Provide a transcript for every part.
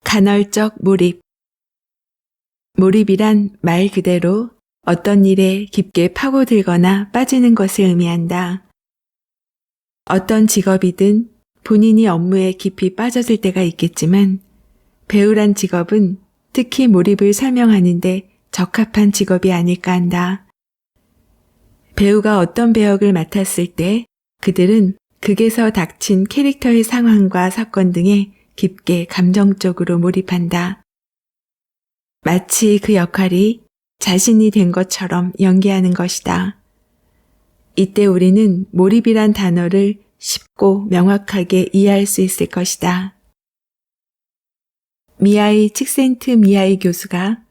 간헐적 몰입. 몰입이란 말 그대로 어떤 일에 깊게 파고들거나 빠지는 것을 의미한다. 어떤 직업이든 본인이 업무에 깊이 빠져들 때가 있겠지만 배우란 직업은 특히 몰입을 설명하는데 적합한 직업이 아닐까 한다. 배우가 어떤 배역을 맡았을 때 그들은 극에서 닥친 캐릭터의 상황과 사건 등에 깊게 감정적으로 몰입한다. 마치 그 역할이 자신이 된 것처럼 연기하는 것이다. 이때 우리는 몰입이란 단어를 쉽고 명확하게 이해할 수 있을 것이다. 미하이 칙센트미하이 교수가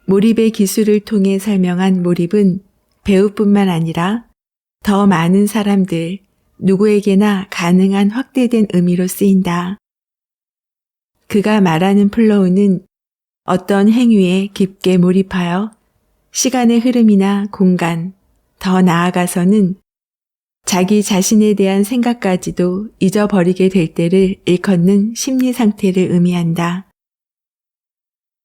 몰입의 기술을 통해 설명한 몰입은 배우뿐만 아니라 더 많은 사람들, 누구에게나 가능한 확대된 의미로 쓰인다. 그가 말하는 플로우는 어떤 행위에 깊게 몰입하여 시간의 흐름이나 공간, 더 나아가서는 자기 자신에 대한 생각까지도 잊어버리게 될 때를 일컫는 심리 상태를 의미한다.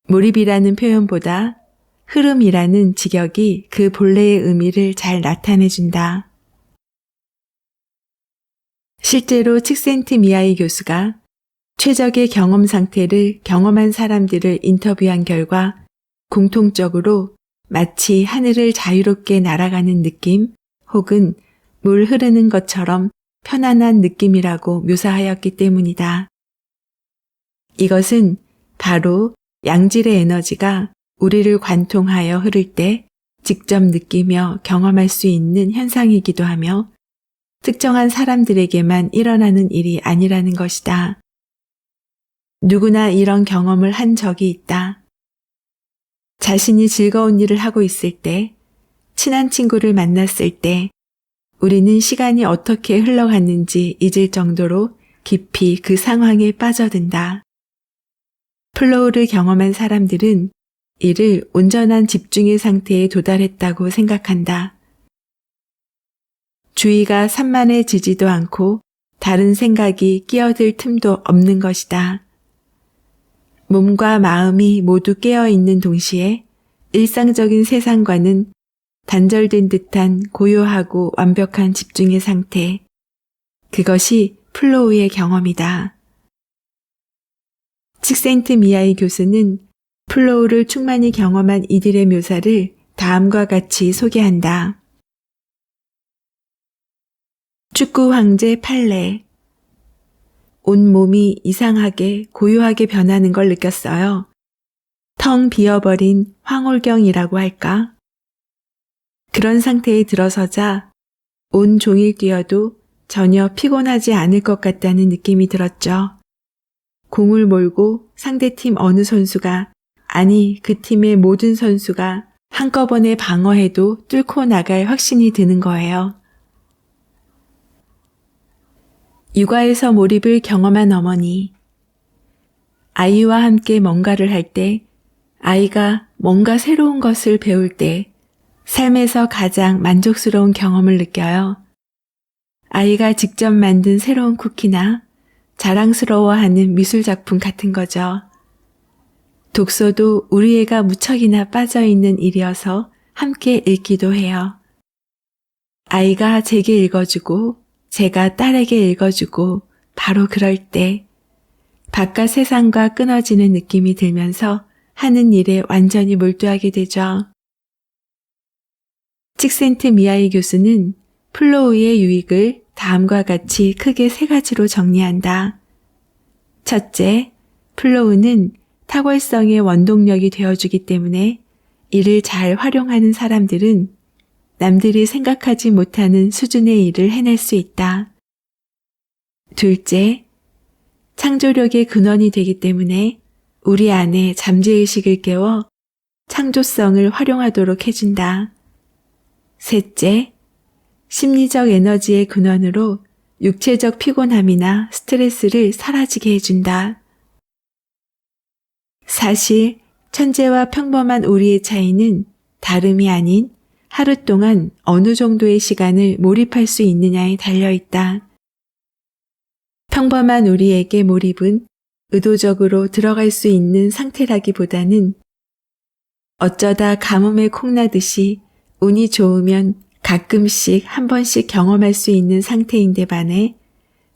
몰입이라는 표현보다 흐름이라는 직역이 그 본래의 의미를 잘 나타내준다. 실제로 칙센트미하이 교수가 최적의 경험 상태를 경험한 사람들을 인터뷰한 결과 공통적으로 마치 하늘을 자유롭게 날아가는 느낌 혹은 물 흐르는 것처럼 편안한 느낌이라고 묘사하였기 때문이다. 이것은 바로 양질의 에너지가 우리를 관통하여 흐를 때 직접 느끼며 경험할 수 있는 현상이기도 하며 특정한 사람들에게만 일어나는 일이 아니라는 것이다. 누구나 이런 경험을 한 적이 있다. 자신이 즐거운 일을 하고 있을 때, 친한 친구를 만났을 때, 우리는 시간이 어떻게 흘러갔는지 잊을 정도로 깊이 그 상황에 빠져든다. 플로우를 경험한 사람들은 이를 온전한 집중의 상태에 도달했다고 생각한다. 주의가 산만해지지도 않고 다른 생각이 끼어들 틈도 없는 것이다. 몸과 마음이 모두 깨어있는 동시에 일상적인 세상과는 단절된 듯한 고요하고 완벽한 집중의 상태. 그것이 플로우의 경험이다. 칙센트미하이 교수는 플로우를 충만히 경험한 이들의 묘사를 다음과 같이 소개한다. 축구 황제 팔레. 온 몸이 이상하게 고요하게 변하는 걸 느꼈어요. 텅 비어버린 황홀경이라고 할까? 그런 상태에 들어서자 온 종일 뛰어도 전혀 피곤하지 않을 것 같다는 느낌이 들었죠. 공을 몰고 상대팀 어느 선수가, 아니 그 팀의 모든 선수가 한꺼번에 방어해도 뚫고 나갈 확신이 드는 거예요. 육아에서 몰입을 경험한 어머니. 아이와 함께 뭔가를 할 때, 아이가 뭔가 새로운 것을 배울 때, 삶에서 가장 만족스러운 경험을 느껴요. 아이가 직접 만든 새로운 쿠키나 자랑스러워하는 미술작품 같은 거죠. 독서도 우리 애가 무척이나 빠져있는 일이어서 함께 읽기도 해요. 아이가 제게 읽어주고 제가 딸에게 읽어주고 바로 그럴 때 바깥 세상과 끊어지는 느낌이 들면서 하는 일에 완전히 몰두하게 되죠. 칙센트미하이 교수는 플로우의 유익을 다음과 같이 크게 3가지로 정리한다. 첫째, 플로우는 탁월성의 원동력이 되어주기 때문에 이를 잘 활용하는 사람들은 남들이 생각하지 못하는 수준의 일을 해낼 수 있다. 둘째, 창조력의 근원이 되기 때문에 우리 안에 잠재의식을 깨워 창조성을 활용하도록 해준다. 셋째, 심리적 에너지의 근원으로 육체적 피곤함이나 스트레스를 사라지게 해준다. 사실 천재와 평범한 우리의 차이는 다름이 아닌 하루 동안 어느 정도의 시간을 몰입할 수 있느냐에 달려있다. 평범한 우리에게 몰입은 의도적으로 들어갈 수 있는 상태라기보다는 어쩌다 가뭄에 콩나듯이 운이 좋으면 가끔씩 한 번씩 경험할 수 있는 상태인데 반해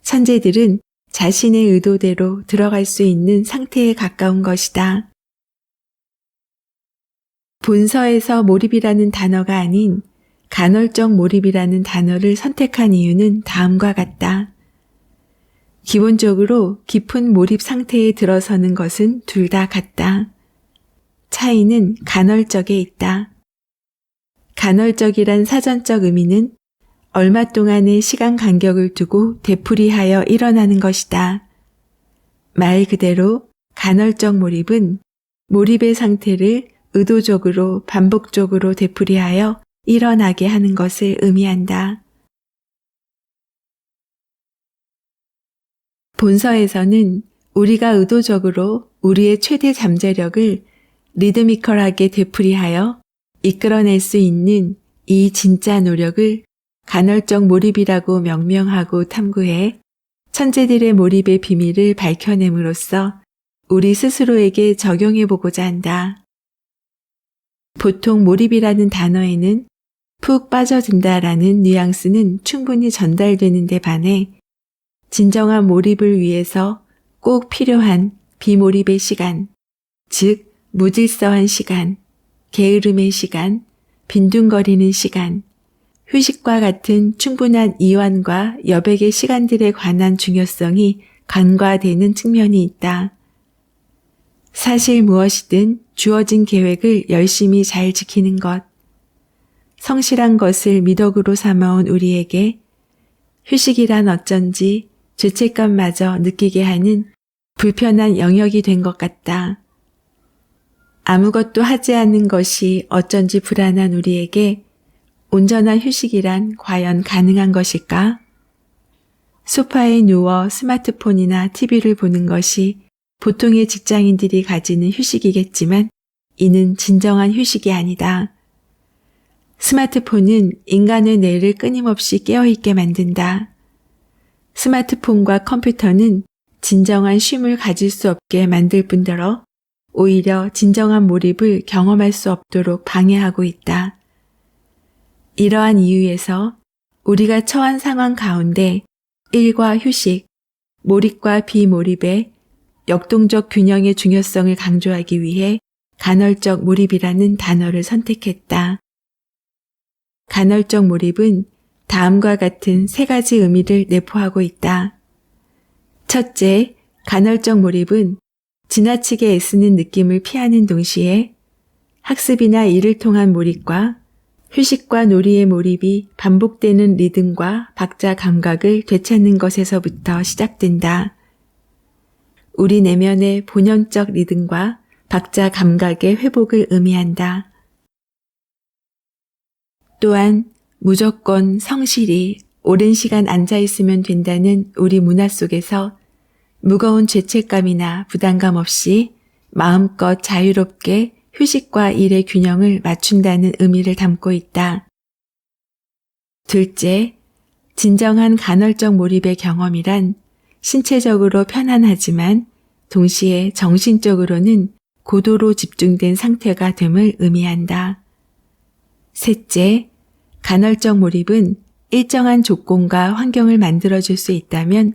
천재들은 자신의 의도대로 들어갈 수 있는 상태에 가까운 것이다. 본서에서 몰입이라는 단어가 아닌 간헐적 몰입이라는 단어를 선택한 이유는 다음과 같다. 기본적으로 깊은 몰입 상태에 들어서는 것은 둘 다 같다. 차이는 간헐적에 있다. 간헐적이란 사전적 의미는 얼마 동안의 시간 간격을 두고 되풀이하여 일어나는 것이다. 말 그대로 간헐적 몰입은 몰입의 상태를 의도적으로 반복적으로 되풀이하여 일어나게 하는 것을 의미한다. 본서에서는 우리가 의도적으로 우리의 최대 잠재력을 리드미컬하게 되풀이하여 이끌어낼 수 있는 이 진짜 노력을 간헐적 몰입이라고 명명하고 탐구해 천재들의 몰입의 비밀을 밝혀냄으로써 우리 스스로에게 적용해보고자 한다. 보통 몰입이라는 단어에는 푹 빠져든다라는 뉘앙스는 충분히 전달되는데 반해 진정한 몰입을 위해서 꼭 필요한 비몰입의 시간, 즉 무질서한 시간, 게으름의 시간, 빈둥거리는 시간, 휴식과 같은 충분한 이완과 여백의 시간들에 관한 중요성이 간과되는 측면이 있다. 사실 무엇이든 주어진 계획을 열심히 잘 지키는 것, 성실한 것을 미덕으로 삼아온 우리에게 휴식이란 어쩐지 죄책감마저 느끼게 하는 불편한 영역이 된 것 같다. 아무것도 하지 않는 것이 어쩐지 불안한 우리에게 온전한 휴식이란 과연 가능한 것일까? 소파에 누워 스마트폰이나 TV를 보는 것이 보통의 직장인들이 가지는 휴식이겠지만 이는 진정한 휴식이 아니다. 스마트폰은 인간의 뇌를 끊임없이 깨어있게 만든다. 스마트폰과 컴퓨터는 진정한 쉼을 가질 수 없게 만들 뿐더러 오히려 진정한 몰입을 경험할 수 없도록 방해하고 있다. 이러한 이유에서 우리가 처한 상황 가운데 일과 휴식, 몰입과 비몰입의 역동적 균형의 중요성을 강조하기 위해 간헐적 몰입이라는 단어를 선택했다. 간헐적 몰입은 다음과 같은 세 가지 의미를 내포하고 있다. 첫째, 간헐적 몰입은 지나치게 애쓰는 느낌을 피하는 동시에 학습이나 일을 통한 몰입과 휴식과 놀이의 몰입이 반복되는 리듬과 박자 감각을 되찾는 것에서부터 시작된다. 우리 내면의 본연적 리듬과 박자 감각의 회복을 의미한다. 또한 무조건 성실히 오랜 시간 앉아있으면 된다는 우리 문화 속에서 무거운 죄책감이나 부담감 없이 마음껏 자유롭게 휴식과 일의 균형을 맞춘다는 의미를 담고 있다. 둘째, 진정한 간헐적 몰입의 경험이란 신체적으로 편안하지만 동시에 정신적으로는 고도로 집중된 상태가 됨을 의미한다. 셋째, 간헐적 몰입은 일정한 조건과 환경을 만들어줄 수 있다면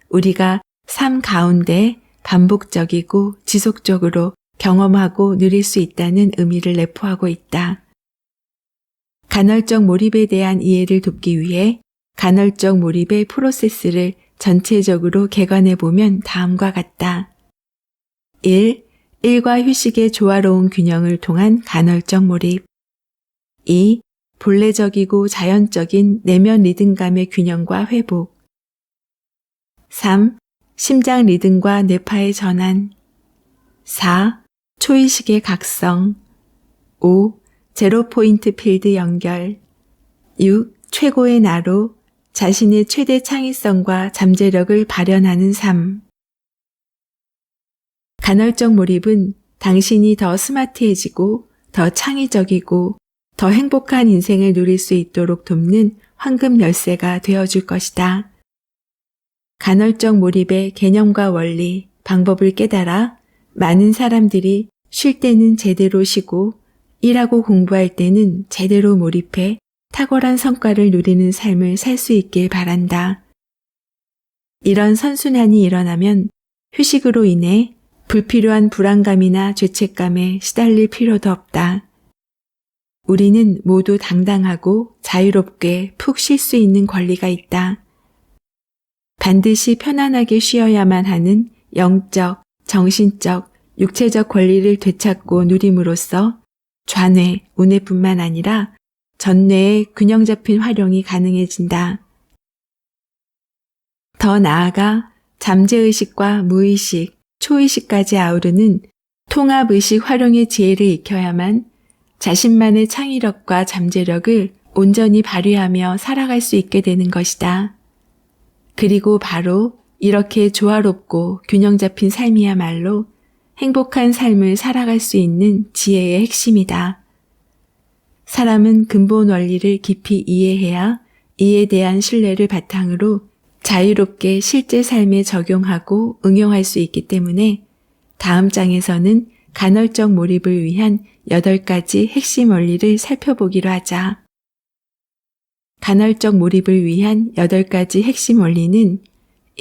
우리가 삶 가운데 반복적이고 지속적으로 경험하고 누릴 수 있다는 의미를 내포하고 있다. 간헐적 몰입에 대한 이해를 돕기 위해 간헐적 몰입의 프로세스를 전체적으로 개관해 보면 다음과 같다. 1. 일과 휴식의 조화로운 균형을 통한 간헐적 몰입. 2. 본래적이고 자연적인 내면 리듬감의 균형과 회복. 3. 심장 리듬과 뇌파의 전환. 4. 초의식의 각성. 5. 제로 포인트 필드 연결. 6. 최고의 나로 자신의 최대 창의성과 잠재력을 발현하는 삶. 간헐적 몰입은 당신이 더 스마트해지고 더 창의적이고 더 행복한 인생을 누릴 수 있도록 돕는 황금 열쇠가 되어줄 것이다. 간헐적 몰입의 개념과 원리, 방법을 깨달아 많은 사람들이 쉴 때는 제대로 쉬고 일하고 공부할 때는 제대로 몰입해 탁월한 성과를 누리는 삶을 살 수 있길 바란다. 이런 선순환이 일어나면 휴식으로 인해 불필요한 불안감이나 죄책감에 시달릴 필요도 없다. 우리는 모두 당당하고 자유롭게 푹 쉴 수 있는 권리가 있다. 반드시 편안하게 쉬어야만 하는 영적, 정신적, 육체적 권리를 되찾고 누림으로써 좌뇌, 우뇌뿐만 아니라 전뇌의 균형 잡힌 활용이 가능해진다. 더 나아가 잠재의식과 무의식, 초의식까지 아우르는 통합의식 활용의 지혜를 익혀야만 자신만의 창의력과 잠재력을 온전히 발휘하며 살아갈 수 있게 되는 것이다. 그리고 바로 이렇게 조화롭고 균형 잡힌 삶이야말로 행복한 삶을 살아갈 수 있는 지혜의 핵심이다. 사람은 근본 원리를 깊이 이해해야 이에 대한 신뢰를 바탕으로 자유롭게 실제 삶에 적용하고 응용할 수 있기 때문에 다음 장에서는 간헐적 몰입을 위한 8가지 핵심 원리를 살펴보기로 하자. 간헐적 몰입을 위한 8가지 핵심 원리는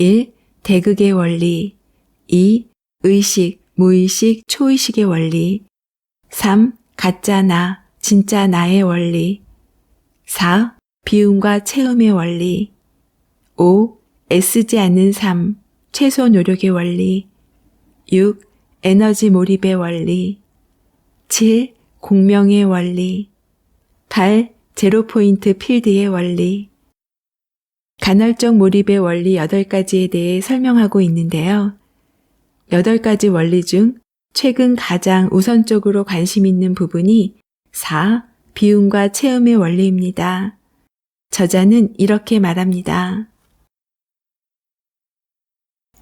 1. 대극의 원리 2. 의식, 무의식, 초의식의 원리 3. 가짜 나, 진짜 나의 원리 4. 비움과 체험의 원리 5. 애쓰지 않는 삶, 최소 노력의 원리 6. 에너지 몰입의 원리 7. 공명의 원리 8. 제로포인트 필드의 원리 간헐적 몰입의 원리 8가지에 대해 설명하고 있는데요. 8가지 원리 중 최근 가장 우선적으로 관심 있는 부분이 4. 비움과 체험의 원리입니다. 저자는 이렇게 말합니다.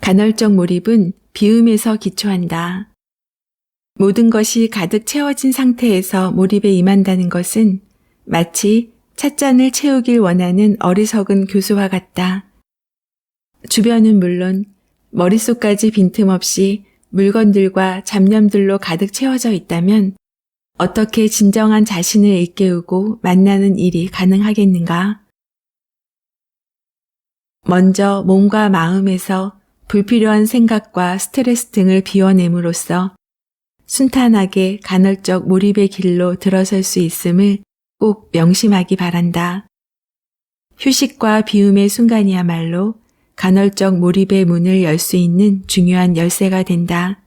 간헐적 몰입은 비움에서 기초한다. 모든 것이 가득 채워진 상태에서 몰입에 임한다는 것은 마치 찻잔을 채우길 원하는 어리석은 교수와 같다. 주변은 물론 머릿속까지 빈틈없이 물건들과 잡념들로 가득 채워져 있다면 어떻게 진정한 자신을 일깨우고 만나는 일이 가능하겠는가? 먼저 몸과 마음에서 불필요한 생각과 스트레스 등을 비워냄으로써 순탄하게 간헐적 몰입의 길로 들어설 수 있음을 꼭 명심하기 바란다. 휴식과 비움의 순간이야말로 간헐적 몰입의 문을 열 수 있는 중요한 열쇠가 된다.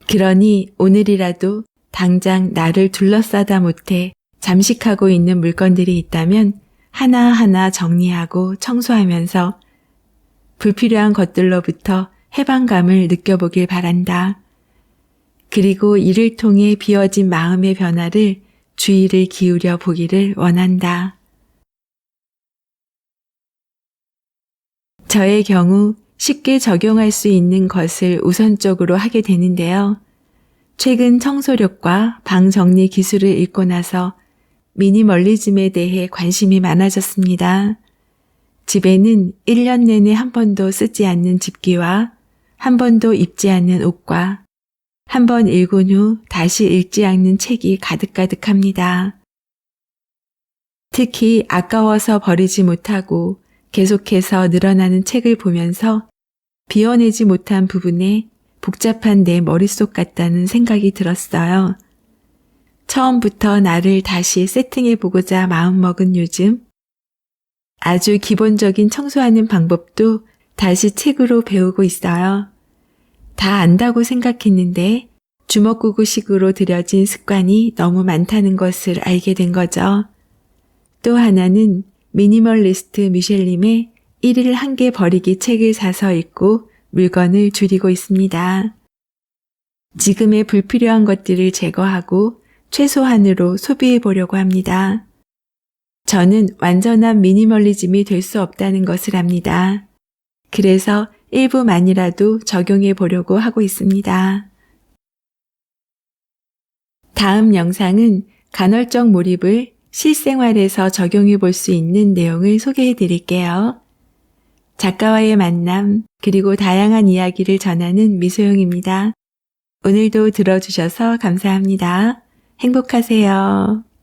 그러니 오늘이라도 당장 나를 둘러싸다 못해 잠식하고 있는 물건들이 있다면 하나하나 정리하고 청소하면서 불필요한 것들로부터 해방감을 느껴보길 바란다. 그리고 이를 통해 비워진 마음의 변화를 주의를 기울여 보기를 원한다. 저의 경우 쉽게 적용할 수 있는 것을 우선적으로 하게 되는데요. 최근 청소력과 방 정리 기술을 읽고 나서 미니멀리즘에 대해 관심이 많아졌습니다. 집에는 1년 내내 한 번도 쓰지 않는 집기와 한 번도 입지 않는 옷과 한 번 읽은 후 다시 읽지 않는 책이 가득가득합니다. 특히 아까워서 버리지 못하고 계속해서 늘어나는 책을 보면서 비워내지 못한 부분에 복잡한 내 머릿속 같다는 생각이 들었어요. 처음부터 나를 다시 세팅해보고자 마음먹은 요즘 아주 기본적인 청소하는 방법도 다시 책으로 배우고 있어요. 다 안다고 생각했는데 주먹구구식으로 들여진 습관이 너무 많다는 것을 알게 된 거죠. 또 하나는 미니멀리스트 미셸님의 1일 1개 버리기 책을 사서 읽고 물건을 줄이고 있습니다. 지금의 불필요한 것들을 제거하고 최소한으로 소비해 보려고 합니다. 저는 완전한 미니멀리즘이 될 수 없다는 것을 압니다. 그래서 일부만이라도 적용해 보려고 하고 있습니다. 다음 영상은 간헐적 몰입을 실생활에서 적용해 볼 수 있는 내용을 소개해 드릴게요. 작가와의 만남, 그리고 다양한 이야기를 전하는 미소영입니다. 오늘도 들어주셔서 감사합니다. 행복하세요.